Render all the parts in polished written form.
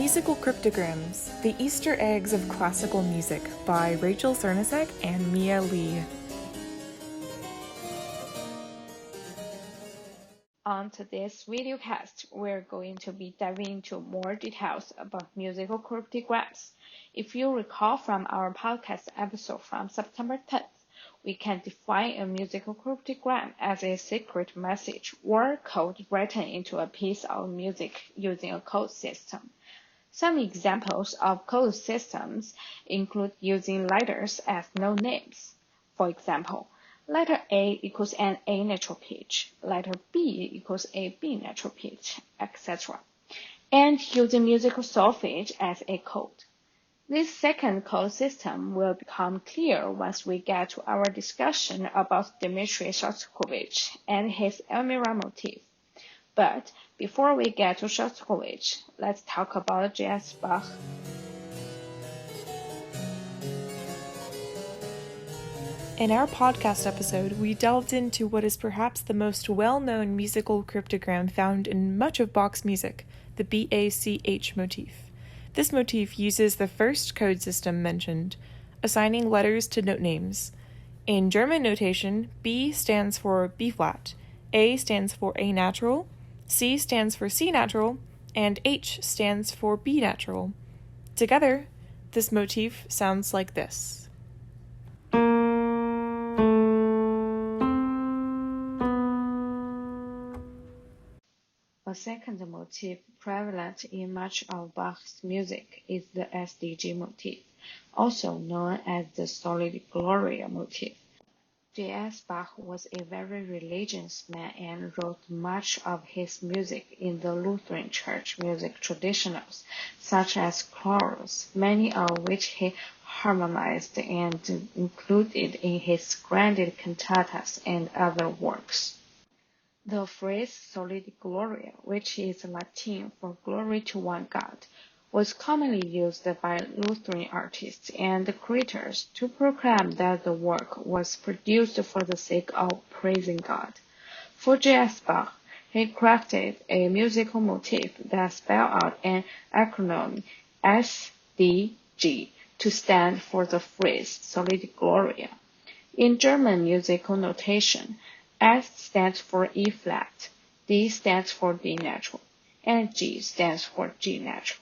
Musical Cryptograms, The Easter Eggs of Classical Music by Rachel Cernasek and Mia Lee. On today's videocast, we're going to be diving into more details about musical cryptograms. If you recall from our podcast episode from September 10th, we can define a musical cryptogram as a secret message or code written into a piece of music using a code system. Some examples of code systems include using letters as node names. For example, letter A equals an A natural pitch, letter B equals a B natural pitch, etc. And using musical solfege as a code. This second code system will become clear once we get to our discussion about Dmitri Shostakovich and his Elmira motif. But before we get to Shostakovich, let's talk about J.S. Bach. In our podcast episode, we delved into what is perhaps the most well-known musical cryptogram found in much of Bach's music, the Bach motif. This motif uses the first code system mentioned, assigning letters to note names. In German notation, B stands for B-flat, A stands for A natural, C stands for C natural, and H stands for B natural. Together, this motif sounds like this. A second motif prevalent in much of Bach's music is the SDG motif, also known as the Soli Gloria motif. J.S. Bach was a very religious man and wrote much of his music in the Lutheran Church music traditionals, such as chorals, many of which he harmonized and included in his granted cantatas and other works. The phrase Soli Gloria, which is Latin for glory to one God, was commonly used by Lutheran artists and creators to proclaim that the work was produced for the sake of praising God. For J.S. Bach, he crafted a musical motif that spelled out an acronym SDG to stand for the phrase Soli Gloria. In German musical notation, S stands for E-flat, D stands for D natural, and G stands for G natural.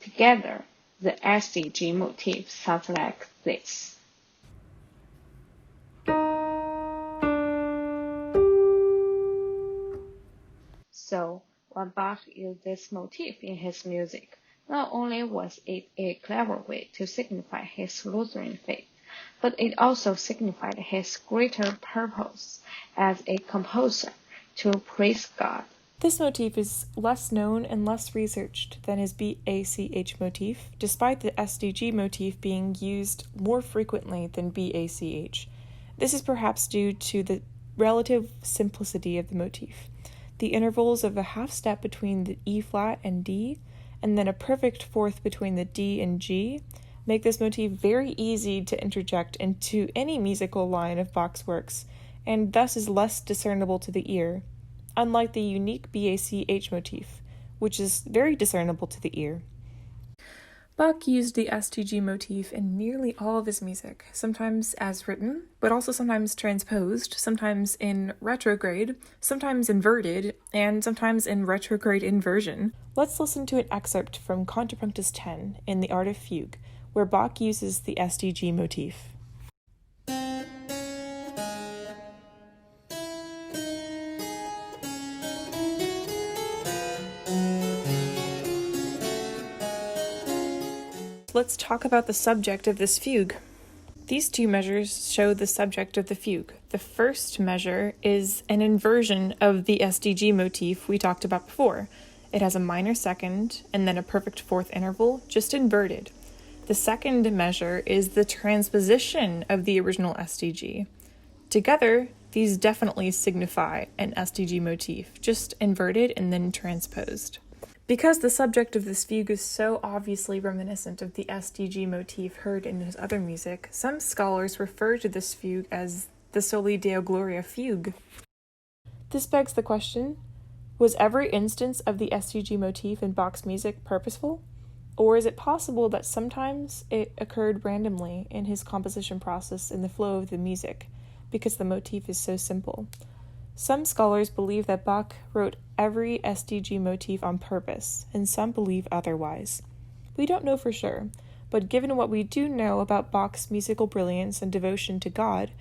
Together, the SDG motif sounds like this. So, when Bach used this motif in his music, not only was it a clever way to signify his Lutheran faith, but it also signified his greater purpose as a composer to praise God. This motif is less known and less researched than his BACH motif, despite the SDG motif being used more frequently than BACH. This is perhaps due to the relative simplicity of the motif. The intervals of a half step between the E-flat and D, and then a perfect fourth between the D and G, make this motif very easy to interject into any musical line of Bach's works, and thus is less discernible to the ear, unlike the unique BACH motif, which is very discernible to the ear. Bach used the SDG motif in nearly all of his music, sometimes as written, but also sometimes transposed, sometimes in retrograde, sometimes inverted, and sometimes in retrograde inversion. Let's listen to an excerpt from Contrapunctus 10 in The Art of Fugue, where Bach uses the SDG motif. Let's talk about the subject of this fugue. These two measures show the subject of the fugue. The first measure is an inversion of the SDG motif we talked about before. It has a minor second and then a perfect fourth interval, just inverted. The second measure is the transposition of the original SDG. Together, these definitely signify an SDG motif, just inverted and then transposed. Because the subject of this fugue is so obviously reminiscent of the SDG motif heard in his other music, some scholars refer to this fugue as the Soli Deo Gloria fugue. This begs the question, was every instance of the SDG motif in Bach's music purposeful? Or is it possible that sometimes it occurred randomly in his composition process in the flow of the music, because the motif is so simple? Some scholars believe that Bach wrote every SDG motif on purpose, and some believe otherwise. We don't know for sure, but given what we do know about Bach's musical brilliance and devotion to God,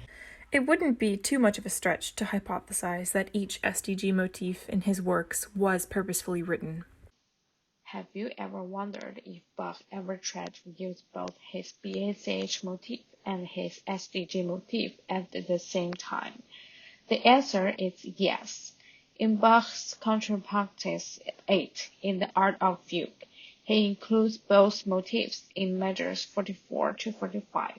it wouldn't be too much of a stretch to hypothesize that each SDG motif in his works was purposefully written. Have you ever wondered if Bach ever tried to use both his BACH motif and his SDG motif at the same time? The answer is yes. In Bach's Contrapunctus 8 in the Art of Fugue, he includes both motifs in measures 44 to 45.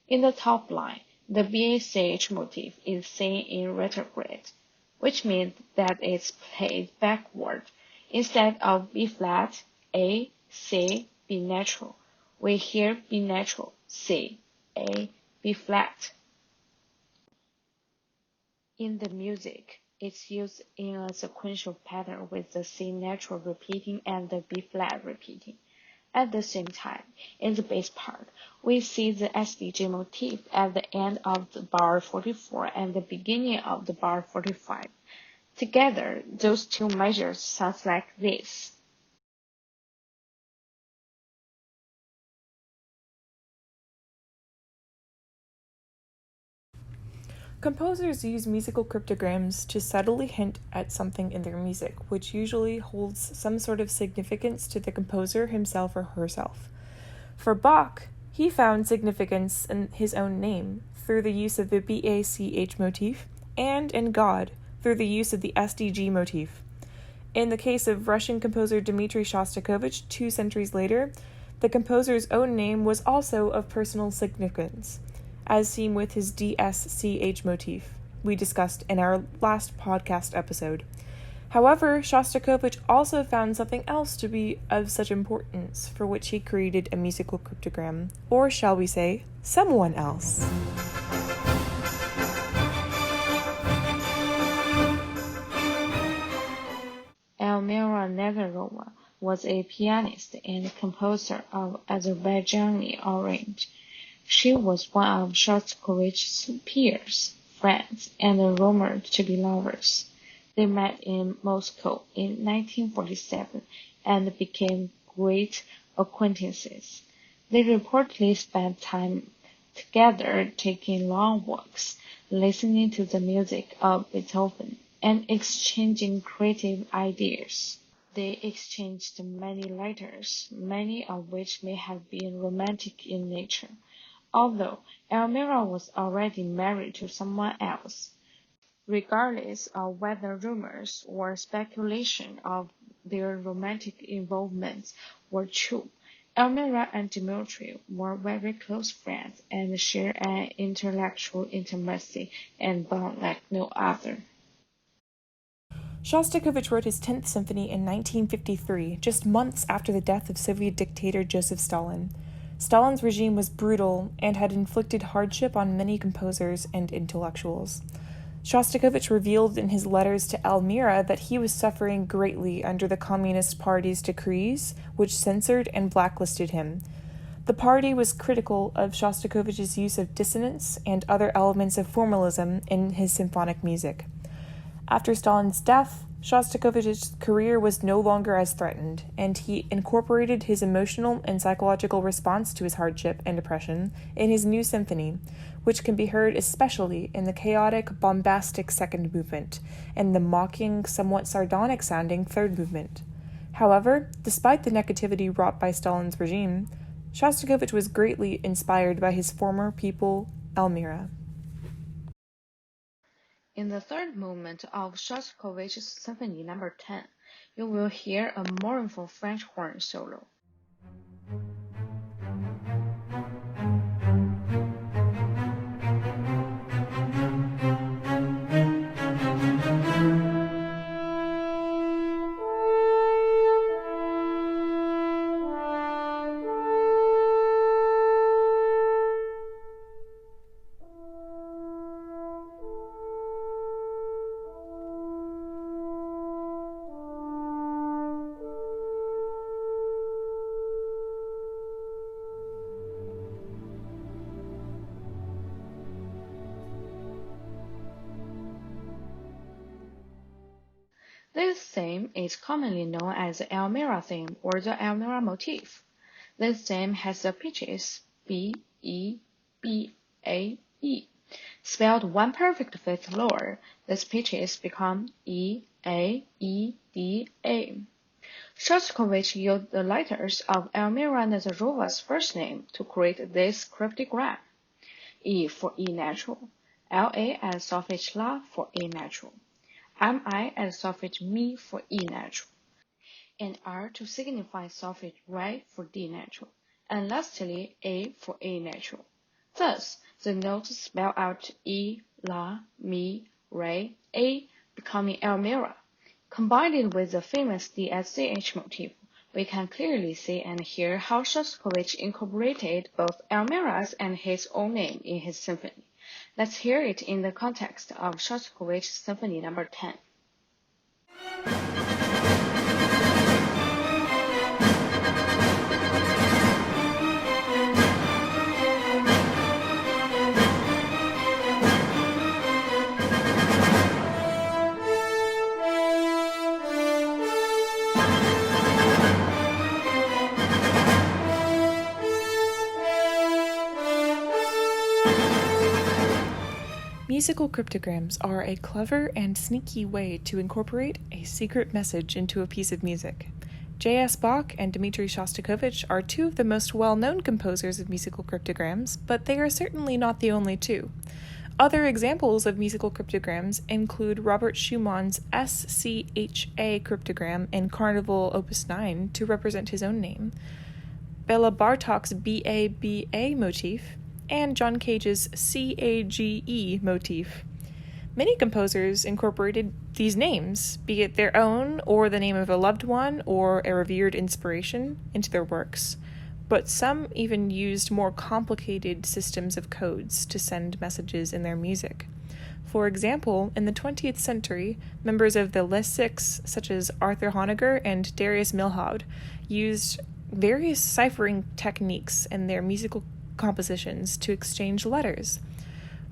In the top line, the BACH motif is seen in retrograde, which means that it's played backward. Instead of B flat, A, C, B natural, we hear B natural, C, A, B flat. In the music, it's used in a sequential pattern with the C natural repeating and the B flat repeating. At the same time, in the bass part, we see the SDG motif at the end of the bar 44 and the beginning of the bar 45. Together, those two measures sound like this. Composers use musical cryptograms to subtly hint at something in their music, which usually holds some sort of significance to the composer himself or herself. For Bach, he found significance in his own name through the use of the BACH motif, and in God through the use of the SDG motif. In the case of Russian composer Dmitri Shostakovich 2 centuries later, the composer's own name was also of personal significance, as seen with his DSCH motif we discussed in our last podcast episode. However, Shostakovich also found something else to be of such importance, for which he created a musical cryptogram, or shall we say, someone else. Elmira Nazarova was a pianist and composer of Azerbaijani origin. She was one of Shostakovich's peers, friends, and rumored to be lovers. They met in Moscow in 1947 and became great acquaintances. They reportedly spent time together taking long walks, listening to the music of Beethoven, and exchanging creative ideas. They exchanged many letters, many of which may have been romantic in nature, although Elmira was already married to someone else. Regardless of whether rumors or speculation of their romantic involvements were true, Elmira and Dmitri were very close friends and shared an intellectual intimacy and bond like no other. Shostakovich wrote his 10th Symphony in 1953, just months after the death of Soviet dictator Joseph Stalin. Stalin's regime was brutal and had inflicted hardship on many composers and intellectuals. Shostakovich revealed in his letters to Elmira that he was suffering greatly under the Communist Party's decrees, which censored and blacklisted him. The party was critical of Shostakovich's use of dissonance and other elements of formalism in his symphonic music. After Stalin's death, Shostakovich's career was no longer as threatened, and he incorporated his emotional and psychological response to his hardship and depression in his new symphony, which can be heard especially in the chaotic, bombastic second movement and the mocking, somewhat sardonic-sounding third movement. However, despite the negativity wrought by Stalin's regime, Shostakovich was greatly inspired by his former pupil, Elmira. In the third movement of Shostakovich's Symphony No. 10, you will hear a mournful French horn solo. theme is commonly known as the Elmira theme or the Elmira motif. This theme has the pitches B, E, B, A, E. Spelled one perfect fifth lower, these pitches become E, A, E, D, A. Shostakovich used the letters of Elmira Nazarova's first name to create this cryptogram. E for E natural, LA as suffix La for A natural, MI as suffix Mi for E natural, and R to signify suffix Re for D natural, and lastly A for A natural. Thus, the notes spell out E, La, Mi, Re, A, becoming Elmira. Combined with the famous DSCH motif, we can clearly see and hear how Shostakovich incorporated both Elmira's and his own name in his symphony. Let's hear it in the context of Shostakovich's Symphony No. 10. Musical cryptograms are a clever and sneaky way to incorporate a secret message into a piece of music. J.S. Bach and Dmitri Shostakovich are two of the most well-known composers of musical cryptograms, but they are certainly not the only two. Other examples of musical cryptograms include Robert Schumann's SCHA cryptogram in Carnival Opus 9 to represent his own name, Bela Bartok's BABA motif, and John Cage's CAGE motif. Many composers incorporated these names, be it their own or the name of a loved one or a revered inspiration, into their works, but some even used more complicated systems of codes to send messages in their music. For example, in the 20th century, members of the Les Six, such as Arthur Honegger and Darius Milhaud, used various ciphering techniques in their musical compositions to exchange letters.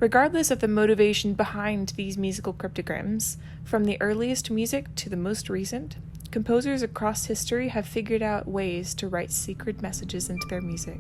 Regardless of the motivation behind these musical cryptograms, from the earliest music to the most recent, composers across history have figured out ways to write secret messages into their music.